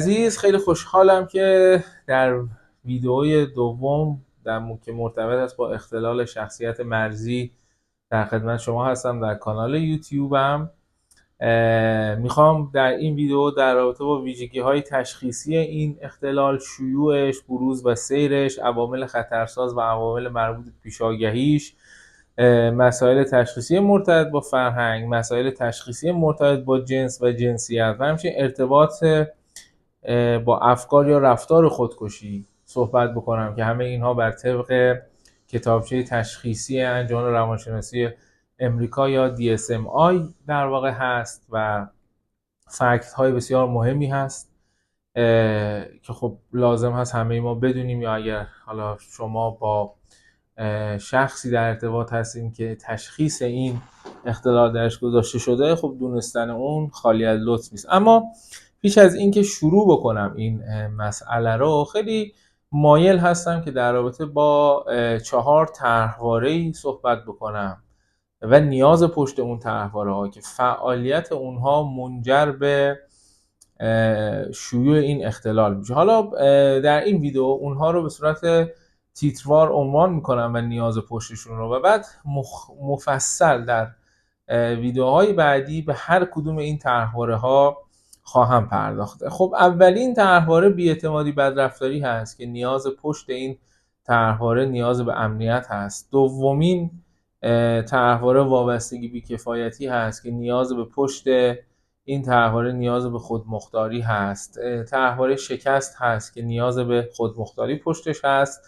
عزیز، خیلی خوشحالم که در ویدئوی دوم که مرتبط است با اختلال شخصیت مرزی در خدمت شما هستم در کانال یوتیوبم. میخوام در این ویدئو در رابطه با ویژگی‌های تشخیصی این اختلال، شیوعش، بروز و سیرش، عوامل خطرساز و عوامل مربوط به پیشاگهیش، مسائل تشخیصی مرتبط با فرهنگ، مسائل تشخیصی مرتبط با جنس و جنسیت و همچنین ارتباط با افکار یا رفتار خودکشی صحبت بکنم که همه اینها بر طبق کتابچه تشخیصی انجمن روانشناسی امریکا یا DSM-I در واقع هست و فکت های بسیار مهمی هست که خب لازم هست همه ما بدونیم، یا اگر حالا شما با شخصی در ارتباط هستین که تشخیص این اختلال درش گذاشته شده، خب دونستن اون خالی از لطف نیست. اما پیش از اینکه شروع بکنم این مسئله رو، خیلی مایل هستم که در رابطه با 4 طرحواره‌ای صحبت بکنم و نیاز پشت اون طرحواره‌ها که فعالیت اونها منجر به شیوع این اختلال میشه. حالا در این ویدیو اونها رو به صورت تیتروار عنوان میکنم و نیاز پشتشون رو، و بعد مفصل در ویدیوهای بعدی به هر کدوم این طرحواره‌ها خواهم پرداخته. خب اولین طرحواره بی‌اعتمادی بدرفتاری هست که نیاز پشت این طرحواره نیاز به امنیت هست. دومین طرحواره وابستگی بی‌کفایتی هست که نیاز به پشت این طرحواره نیاز به خودمختاری هست. طرحواره شکست هست که نیاز به خودمختاری پشتش هست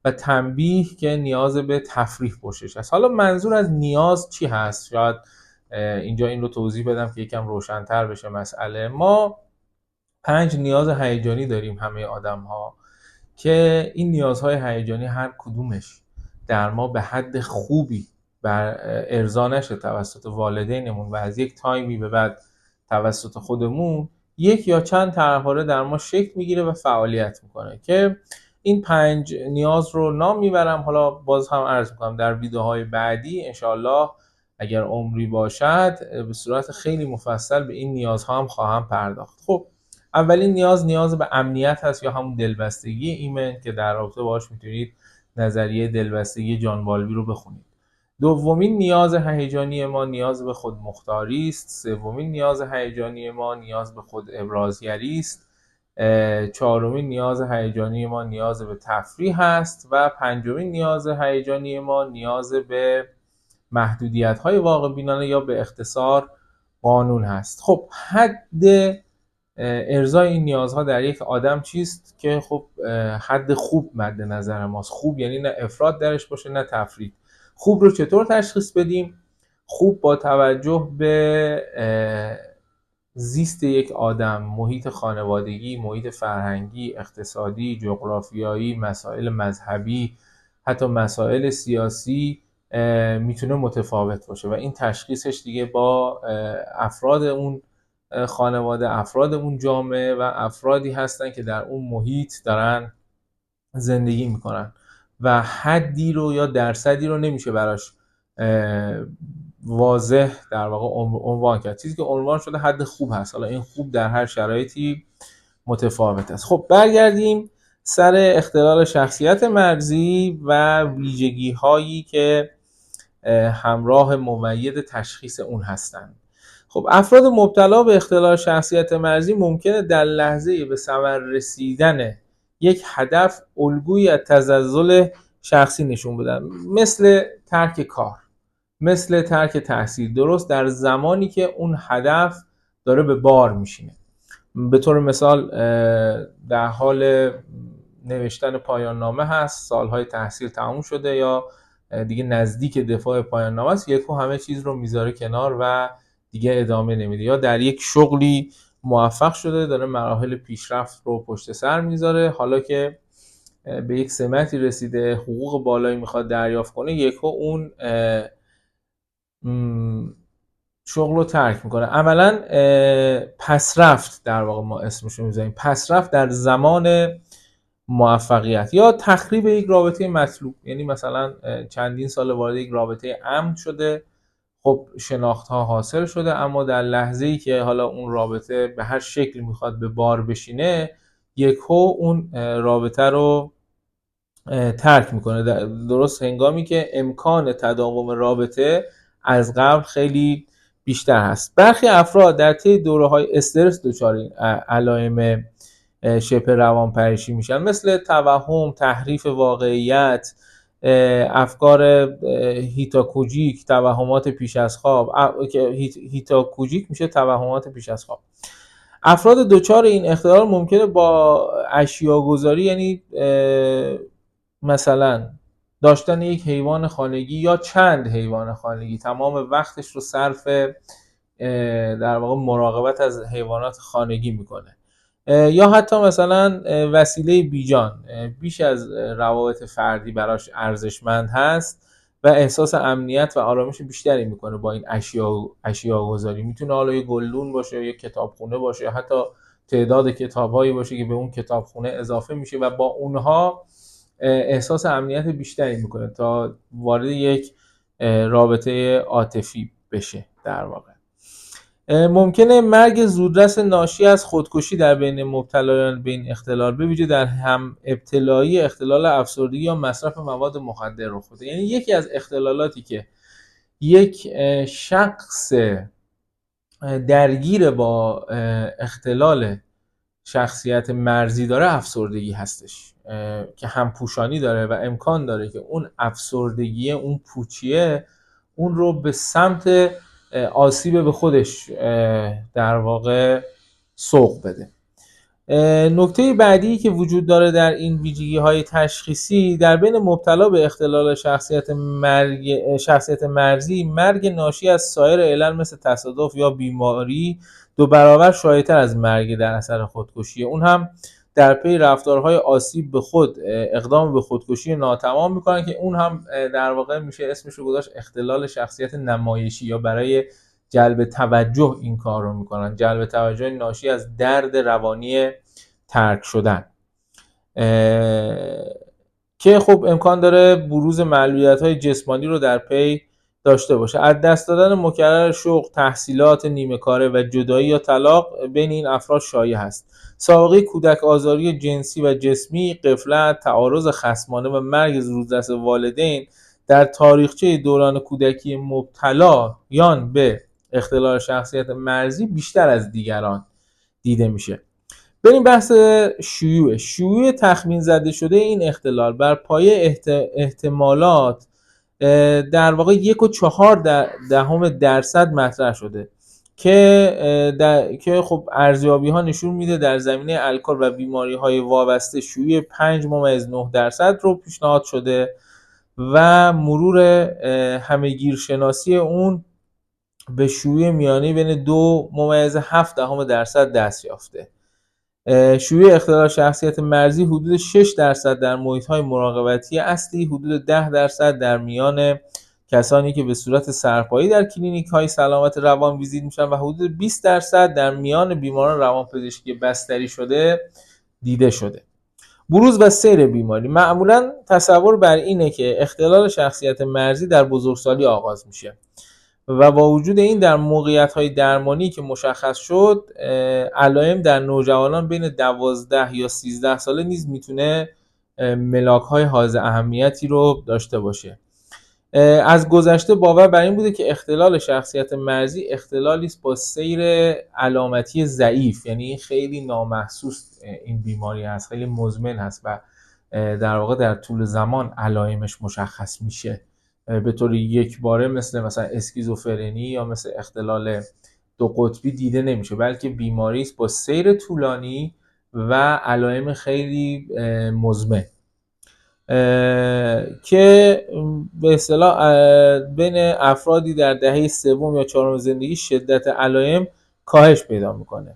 و تنبیه که نیاز به تفریح پشتش هست. حالا منظور از نیاز چی هست؟ شاید اینجا این رو توضیح بدم که یکم روشن‌تر بشه مسئله. ما 5 نیاز هیجانی داریم همه آدم‌ها که این نیازهای هیجانی هر کدومش در ما به حد خوبی ارضا نشه توسط والدینمون و از یک تایمی به بعد توسط خودمون، یک یا چند طرحواره در ما شکل میگیره و فعالیت میکنه که این 5 نیاز رو نام میبرم. حالا باز هم عرض میکنم در ویدیوهای بعدی انشالله اگر عمری باشد به صورت خیلی مفصل به این نیازها هم خواهم پرداخت. خب اولین نیاز به امنیت هست یا همون دلبستگی ایمن که در رابطه باهاش میتونید نظریه دلبستگی جان بالبی رو بخونید. دومین نیاز هیجانی ما نیاز به خودمختاری است. سومین نیاز هیجانی ما نیاز به خود ابرازگری است. چهارمین نیاز هیجانی ما نیاز به تفریح است و پنجمین نیاز هیجانی ما نیاز به محدودیت‌های واقع بینانه یا به اختصار قانون هست. خب حد ارضای این نیازها در یک آدم چیست که خب حد خوب مد نظر ماست. خوب یعنی نه افراط درش باشه نه تفرید. خوب رو چطور تشخیص بدیم؟ خوب با توجه به زیست یک آدم، محیط خانوادگی، محیط فرهنگی، اقتصادی، جغرافیایی، مسائل مذهبی، حتی مسائل سیاسی میتونه متفاوت باشه و این تشخیصش دیگه با افراد اون خانواده، افراد اون جامعه و افرادی هستن که در اون محیط دارن زندگی میکنن و حدی رو یا درصدی رو نمیشه براش واضح در واقع عنوان کرد. چیزی که عنوان شده حد خوب هست. حالا این خوب در هر شرایطی متفاوت است. خب برگردیم سر اختلال شخصیت مرزی و ویژگی هایی که همراه ممیز تشخیص اون هستند. خب افراد مبتلا به اختلال شخصیت مرزی ممکنه در لحظه به ثمر رسیدن یک هدف الگویی از تزلزل شخصی نشون بدن، مثل ترک کار، مثل ترک تحصیل، درست در زمانی که اون هدف داره به بار میشینه. به طور مثال در حال نوشتن پایان نامه هست، سالهای تحصیل تموم شده یا دیگه نزدیک دفاع پایان نامه است، یکو همه چیز رو میذاره کنار و دیگه ادامه نمیده، یا در یک شغلی موفق شده داره مراحل پیشرفت رو پشت سر میذاره، حالا که به یک سمتی رسیده حقوق بالایی میخواد دریافت کنه، یکو اون شغل رو ترک میکنه. عملا پسرفت در واقع ما اسمش رو میذاریم، پسرفت در زمان موفقیت یا تخریب یک رابطه مطلوب. یعنی مثلا چندین سال وارد یک رابطه امن شده، خب شناخت ها حاصل شده، اما در لحظه ای که حالا اون رابطه به هر شکل میخواد به بار بشینه، یکو اون رابطه رو ترک میکنه، درست هنگامی که امکان تداوم رابطه از قبل خیلی بیشتر هست. برخی افراد در طی دوره‌های استرس دچار این علائم شبه روانپریشی میشن، مثل توهم، تحریف واقعیت، افکار هیتاکوژیک، توهمات پیش از خواب که هیتاکوژیک میشه توهمات پیش از خواب. افراد دچار این اختلال ممکنه با اشیاءگذاری، یعنی مثلا داشتن یک حیوان خانگی یا چند حیوان خانگی، تمام وقتش رو صرف در واقع مراقبت از حیوانات خانگی میکنه، یا حتی مثلا وسیله بیجان بیش از روابط فردی براش ارزشمند هست و احساس امنیت و آرامش بیشتری میکنه با این اشیاء گذاری. میتونه حالا یه گلدون باشه یا یه کتابخونه باشه یا حتی تعداد کتابهایی باشه که به اون کتابخونه اضافه میشه و با اونها احساس امنیت بیشتری میکنه تا وارد یک رابطه عاطفی بشه. در واقع ممکنه مرگ زودرس ناشی از خودکشی در بین مبتلایان به این اختلال، به ویژه در هم ابتلایی اختلال افسردگی یا مصرف مواد مخدر رخ بده. یعنی یکی از اختلالاتی که یک شخص درگیر با اختلال شخصیت مرزی داره افسردگی هستش، که همپوشانی داره و امکان داره که اون افسردگی، اون پوچیه، اون رو به سمت آسیب به خودش در واقع سوق بده. نکته بعدی که وجود داره در این ویژگی‌های تشخیصی در بین مبتلا به اختلال شخصیت مرزی، مرگ ناشی از سایر علل مثل تصادف یا بیماری 2 برابر شایع‌تر از مرگ در اثر خودکشی. اون هم در پی رفتارهای آسیب به خود، اقدام به خودکشی ناتمام میکنن که اون هم در واقع میشه اسمش رو گذاشت اختلال شخصیت نمایشی، یا برای جلب توجه این کار رو میکنن، جلب توجه ناشی از درد روانی ترک شدن، که خب امکان داره بروز معلولیت‌های جسمانی رو در پی داشته باشه. از دست دادن مکرر شغل، تحصیلات نیمه کاره و جدایی یا طلاق بین این افراد شایع است. سابقه کودک آزاری جنسی و جسمی، غفلت، تعارض خصمانه و مرگ زودرس والدین در تاریخچه دوران کودکی مبتلایان به اختلال شخصیت مرزی بیشتر از دیگران دیده میشه. بریم بحث شیوع تخمین زده شده این اختلال بر پایه احتمالات در واقع 1.4% مطرح شده که خب ارزیابی ها نشون میده در زمینه الکل و بیماری های وابسته شیوع 5.9% رو پیشنهاد شده و مرور همه‌گیرشناسی اون به شیوع میانه بین 2.7% دست یافته. شیوع اختلال شخصیت مرزی حدود 6% در محیط‌های مراقبتی اصلی، حدود 10% در میان کسانی که به صورت سرپایی در کلینیک‌های سلامت روان ویزیت میشن و حدود 20% در میان بیماران روانپزشکی بستری شده دیده شده. بروز و سیر بیماری: معمولاً تصور بر اینه که اختلال شخصیت مرزی در بزرگسالی آغاز میشه و با وجود این در موقعیت‌های درمانی که مشخص شد، علائم در نوجوانان بین 12 یا 13 ساله نیز میتونه ملاک‌های حائز اهمیتی رو داشته باشه. از گذشته باور بر این بوده که اختلال شخصیت مرزی اختلالی است با سیر علامتی ضعیف، یعنی خیلی نامحسوس این بیماری هست، خیلی مزمن هست و در واقع در طول زمان علائمش مشخص میشه، به طور یک باره مثلا اسکیزوفرنی یا مثل اختلال 2 قطبی دیده نمیشه، بلکه بیماری است با سیر طولانی و علائم خیلی مزمن که به اصطلاح بین افرادی در دهه 3 یا 4 زندگی شدت علائم کاهش پیدا میکنه.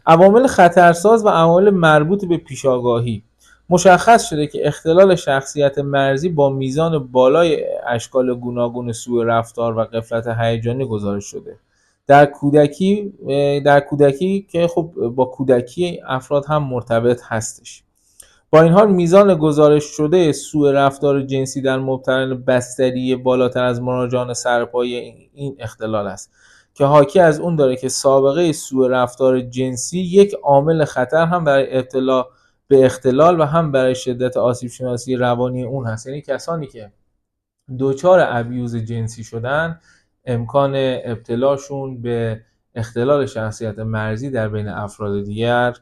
عوامل خطرساز و عوامل مربوط به پیشاگاهی: مشخص شده که اختلال شخصیت مرزی با میزان بالای اشکال گوناگون سوء رفتار و غفلت هیجانی گزارش شده. در کودکی که خب با کودکی افراد هم مرتبط هستش. با این حال میزان گزارش شده سوء رفتار جنسی در مبتلایان بستری بالاتر از مراجعان سرپایی این اختلال است که حاکی از اون داره که سابقه سوء رفتار جنسی یک عامل خطر هم برای ابتلا به اختلال و هم برای شدت آسیب شناسی روانی اون هست. یعنی کسانی که دچار ابیوز جنسی شدن، امکان ابتلاشون به اختلال شخصیت مرزی در بین افراد دیگر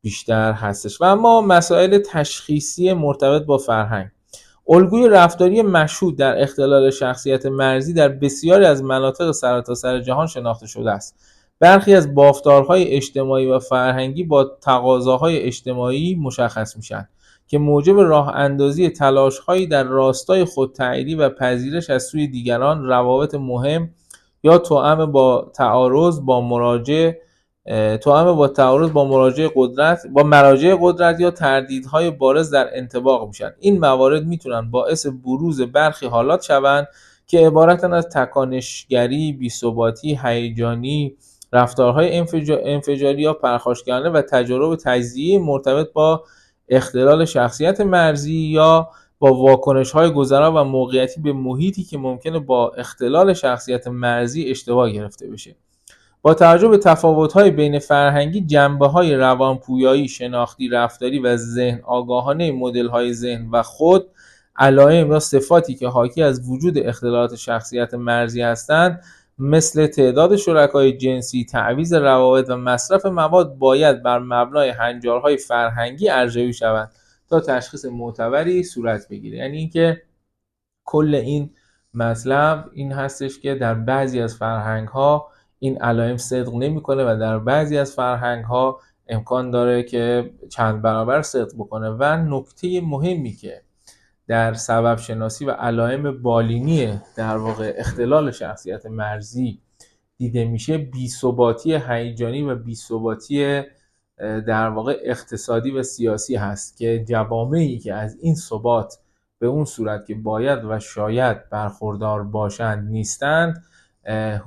بیشتر هستش. و اما مسائل تشخیصی مرتبط با فرهنگ. الگوی رفتاری مشهود در اختلال شخصیت مرزی در بسیاری از مناطق سرتاسر جهان شناخته شده است. برخی از بافتارهای اجتماعی و فرهنگی با تقاضاهای اجتماعی مشخص میشن که موجب راه اندازی تلاش‌هایی در راستای خودتأییدی و پذیرش از سوی دیگران، روابط مهم یا توأم با تعارض با مراجع قدرت یا تردیدهای بارز در انطباق میشن. این موارد میتونن باعث بروز برخی حالات شوند که عبارتن از تکانشگری، بی‌ثباتی هیجانی، رفتارهای انفجاری یا پرخاشگرانه و تجارب تجزیه‌ای مرتبط با اختلال شخصیت مرزی یا با واکنش‌های گذرا و موقعیتی به محیطی که ممکنه با اختلال شخصیت مرزی اشتباه گرفته بشه. با توجه به تفاوت‌های بین فرهنگی، جنبه‌های روانپویایی، شناختی، رفتاری و ذهن آگاهانه مدل‌های ذهن و خود، علائم یا صفاتی که حاکی از وجود اختلالات شخصیت مرزی هستند، مثل تعداد شرکای جنسی، تعویض روابط و مصرف مواد، باید بر مبنای هنجارهای فرهنگی ارزیابی شوند تا تشخیص معتبری صورت بگیره. یعنی اینکه کل این مطلب این هستش که در بعضی از فرهنگ‌ها این علائم صدق نمی‌کنه و در بعضی از فرهنگ‌ها امکان داره که چند برابر صدق بکنه. و نکته مهمی که در سبب شناسی و علائم بالینی در واقع اختلال شخصیت مرزی دیده میشه، بی‌ثباتی هیجانی و بی‌ثباتی در واقع اقتصادی و سیاسی هست که جوامعی که از این ثبات به اون صورت که باید و شاید برخوردار باشند نیستند،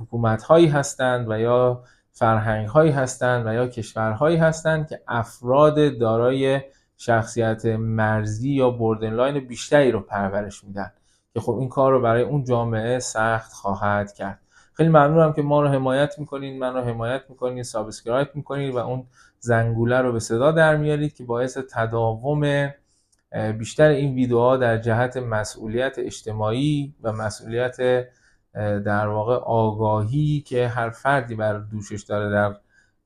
حکومت‌هایی هستند و یا فرهنگ‌هایی هستند و یا کشورهایی هستند که افراد دارای شخصیت مرزی یا بوردرلاین بیشتری رو پرورش میدن که خب این کار رو برای اون جامعه سخت خواهد کرد. خیلی ممنونم که ما رو حمایت میکنین، من رو حمایت میکنین، سابسکرایب میکنین و اون زنگوله رو به صدا در میارید که باعث تداوم بیشتر این ویدیوها در جهت مسئولیت اجتماعی و مسئولیت در واقع آگاهی که هر فردی بر دوشش داره در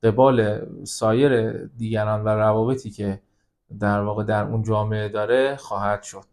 قبال سایر دیگران و روابطی که در واقع در اون جامعه داره خواهد شد.